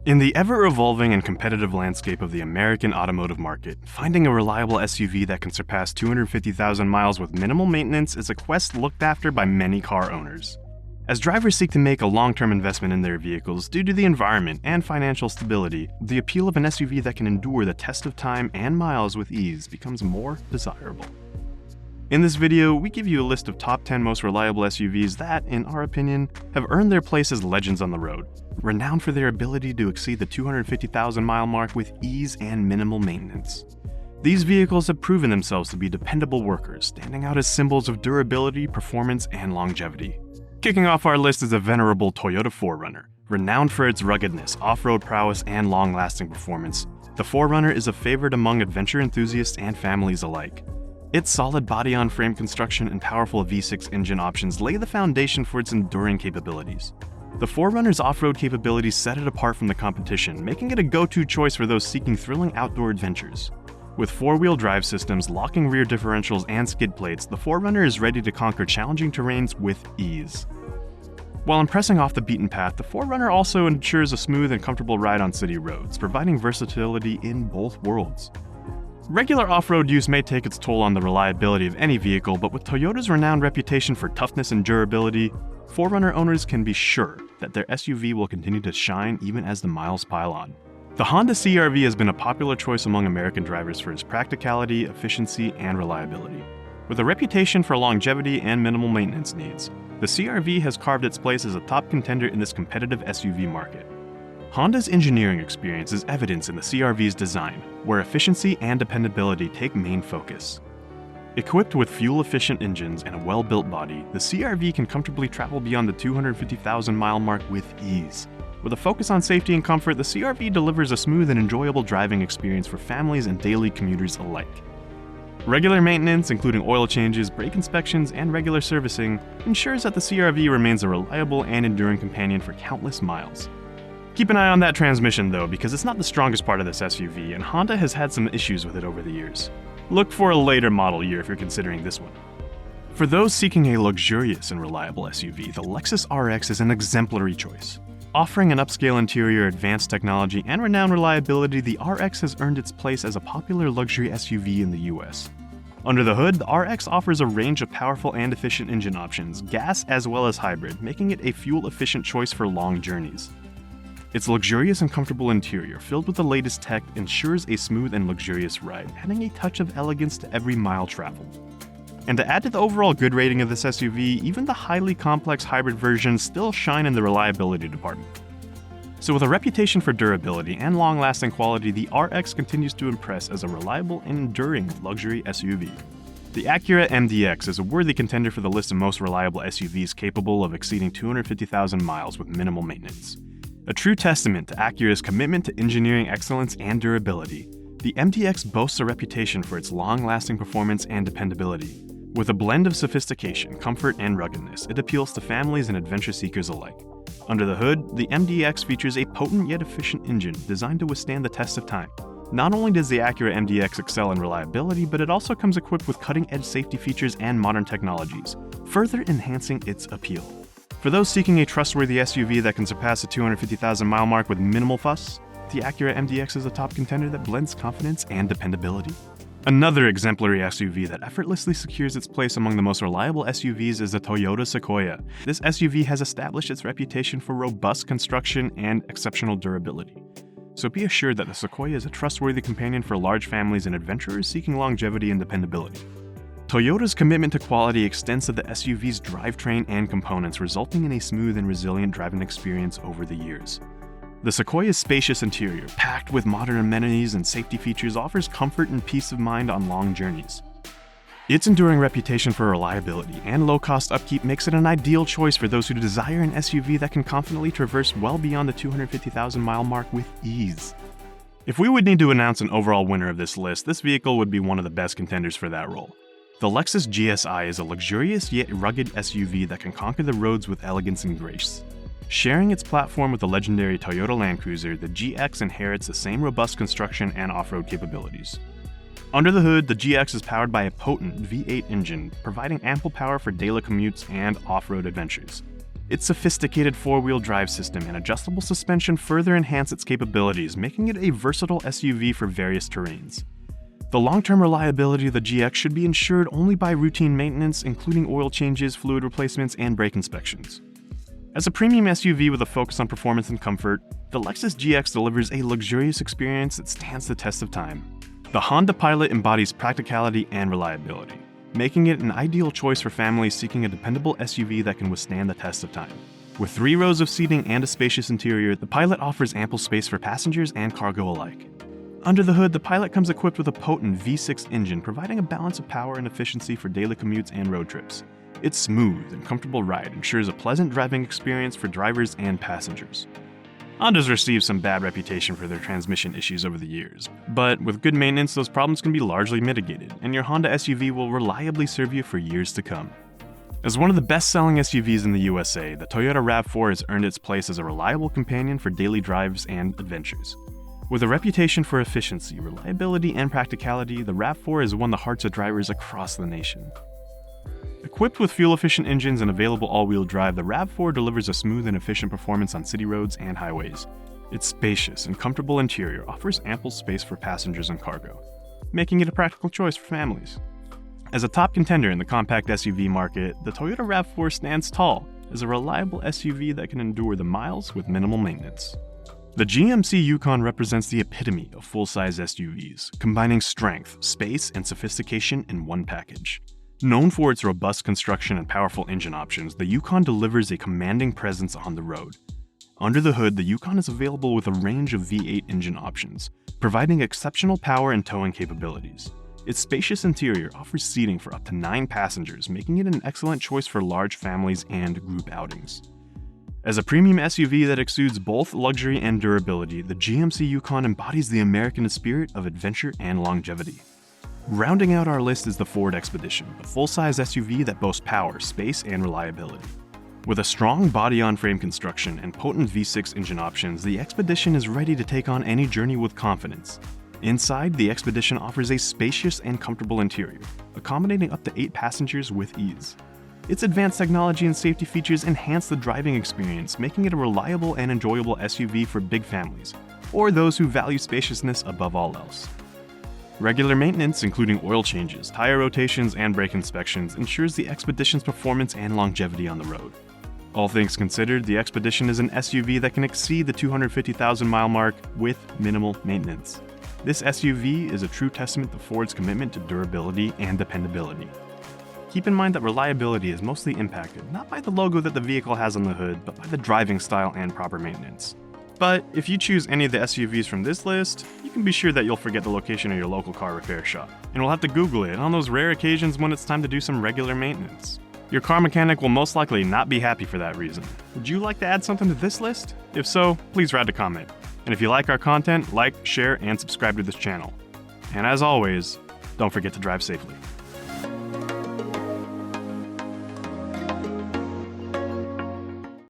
In the ever-evolving and competitive landscape of the American automotive market, finding a reliable SUV that can surpass 250,000 miles with minimal maintenance is a quest looked after by many car owners. As drivers seek to make a long-term investment in their vehicles due to the environment and financial stability, the appeal of an SUV that can endure the test of time and miles with ease becomes more desirable. In this video, we give you a list of top 10 most reliable SUVs that, in our opinion, have earned their place as legends on the road, renowned for their ability to exceed the 250,000 mile mark with ease and minimal maintenance. These vehicles have proven themselves to be dependable workers, standing out as symbols of durability, performance, and longevity. Kicking off our list is a venerable Toyota Forerunner. Renowned for its ruggedness, off-road prowess, and long-lasting performance, the Forerunner is a favorite among adventure enthusiasts and families alike. Its solid body-on-frame construction and powerful V6 engine options lay the foundation for its enduring capabilities. The Forerunner's off-road capabilities set it apart from the competition, making it a go-to choice for those seeking thrilling outdoor adventures. With four-wheel drive systems, locking rear differentials, and skid plates, the Forerunner is ready to conquer challenging terrains with ease. While impressing off the beaten path, the Forerunner also ensures a smooth and comfortable ride on city roads, providing versatility in both worlds. Regular off-road use may take its toll on the reliability of any vehicle, but with Toyota's renowned reputation for toughness and durability, Forerunner owners can be sure that their SUV will continue to shine even as the miles pile on. The Honda CR-V has been a popular choice among American drivers for its practicality, efficiency, and reliability. With a reputation for longevity and minimal maintenance needs, the CR-V has carved its place as a top contender in this competitive SUV market. Honda's engineering experience is evident in the CR-V's design, where efficiency and dependability take main focus. Equipped with fuel-efficient engines and a well-built body, the CR-V can comfortably travel beyond the 250,000-mile mark with ease. With a focus on safety and comfort, the CR-V delivers a smooth and enjoyable driving experience for families and daily commuters alike. Regular maintenance, including oil changes, brake inspections, and regular servicing, ensures that the CR-V remains a reliable and enduring companion for countless miles. Keep an eye on that transmission though, because it's not the strongest part of this SUV, and Honda has had some issues with it over the years. Look for a later model year if you're considering this one. For those seeking a luxurious and reliable SUV, the Lexus RX is an exemplary choice. Offering an upscale interior, advanced technology, and renowned reliability, the RX has earned its place as a popular luxury SUV in the US. Under the hood, the RX offers a range of powerful and efficient engine options, gas as well as hybrid, making it a fuel-efficient choice for long journeys. Its luxurious and comfortable interior, filled with the latest tech, ensures a smooth and luxurious ride, adding a touch of elegance to every mile traveled. And to add to the overall good rating of this SUV, even the highly complex hybrid versions still shine in the reliability department. So with a reputation for durability and long-lasting quality, the RX continues to impress as a reliable and enduring luxury SUV. The Acura MDX is a worthy contender for the list of most reliable SUVs capable of exceeding 250,000 miles with minimal maintenance. A true testament to Acura's commitment to engineering excellence and durability, the MDX boasts a reputation for its long-lasting performance and dependability. With a blend of sophistication, comfort, and ruggedness, it appeals to families and adventure seekers alike. Under the hood, the MDX features a potent yet efficient engine designed to withstand the test of time. Not only does the Acura MDX excel in reliability, but it also comes equipped with cutting-edge safety features and modern technologies, further enhancing its appeal. For those seeking a trustworthy SUV that can surpass the 250,000-mile mark with minimal fuss, the Acura MDX is a top contender that blends confidence and dependability. Another exemplary SUV that effortlessly secures its place among the most reliable SUVs is the Toyota Sequoia. This SUV has established its reputation for robust construction and exceptional durability. So be assured that the Sequoia is a trustworthy companion for large families and adventurers seeking longevity and dependability. Toyota's commitment to quality extends to the SUV's drivetrain and components, resulting in a smooth and resilient driving experience over the years. The Sequoia's spacious interior, packed with modern amenities and safety features, offers comfort and peace of mind on long journeys. Its enduring reputation for reliability and low-cost upkeep makes it an ideal choice for those who desire an SUV that can confidently traverse well beyond the 250,000-mile mark with ease. If we would need to announce an overall winner of this list, this vehicle would be one of the best contenders for that role. The Lexus GSI is a luxurious yet rugged SUV that can conquer the roads with elegance and grace. Sharing its platform with the legendary Toyota Land Cruiser, the GX inherits the same robust construction and off-road capabilities. Under the hood, the GX is powered by a potent V8 engine, providing ample power for daily commutes and off-road adventures. Its sophisticated four-wheel drive system and adjustable suspension further enhance its capabilities, making it a versatile SUV for various terrains. The long-term reliability of the GX should be ensured only by routine maintenance, including oil changes, fluid replacements, and brake inspections. As a premium SUV with a focus on performance and comfort, the Lexus GX delivers a luxurious experience that stands the test of time. The Honda Pilot embodies practicality and reliability, making it an ideal choice for families seeking a dependable SUV that can withstand the test of time. With 3 rows of seating and a spacious interior, the Pilot offers ample space for passengers and cargo alike. Under the hood, the Pilot comes equipped with a potent V6 engine, providing a balance of power and efficiency for daily commutes and road trips. Its smooth and comfortable ride ensures a pleasant driving experience for drivers and passengers. Honda's received some bad reputation for their transmission issues over the years, but with good maintenance, those problems can be largely mitigated, and your Honda SUV will reliably serve you for years to come. As one of the best-selling SUVs in the USA, the Toyota RAV4 has earned its place as a reliable companion for daily drives and adventures. With a reputation for efficiency, reliability, and practicality, the RAV4 has won the hearts of drivers across the nation. Equipped with fuel-efficient engines and available all-wheel drive, the RAV4 delivers a smooth and efficient performance on city roads and highways. Its spacious and comfortable interior offers ample space for passengers and cargo, making it a practical choice for families. As a top contender in the compact SUV market, the Toyota RAV4 stands tall as a reliable SUV that can endure the miles with minimal maintenance. The GMC Yukon represents the epitome of full-size SUVs, combining strength, space, and sophistication in one package. Known for its robust construction and powerful engine options, the Yukon delivers a commanding presence on the road. Under the hood, the Yukon is available with a range of V8 engine options, providing exceptional power and towing capabilities. Its spacious interior offers seating for up to 9 passengers, making it an excellent choice for large families and group outings. As a premium SUV that exudes both luxury and durability, the GMC Yukon embodies the American spirit of adventure and longevity. Rounding out our list is the Ford Expedition, a full-size SUV that boasts power, space, and reliability. With a strong body-on-frame construction and potent V6 engine options, the Expedition is ready to take on any journey with confidence. Inside, the Expedition offers a spacious and comfortable interior, accommodating up to 8 passengers with ease. Its advanced technology and safety features enhance the driving experience, making it a reliable and enjoyable SUV for big families, or those who value spaciousness above all else. Regular maintenance, including oil changes, tire rotations, and brake inspections, ensures the Expedition's performance and longevity on the road. All things considered, the Expedition is an SUV that can exceed the 250,000-mile mark with minimal maintenance. This SUV is a true testament to Ford's commitment to durability and dependability. Keep in mind that reliability is mostly impacted not by the logo that the vehicle has on the hood, but by the driving style and proper maintenance. But if you choose any of the SUVs from this list, you can be sure that you'll forget the location of your local car repair shop, and will have to Google it on those rare occasions when it's time to do some regular maintenance. Your car mechanic will most likely not be happy for that reason. Would you like to add something to this list? If so, please write a comment. And if you like our content, like, share, and subscribe to this channel. And as always, don't forget to drive safely.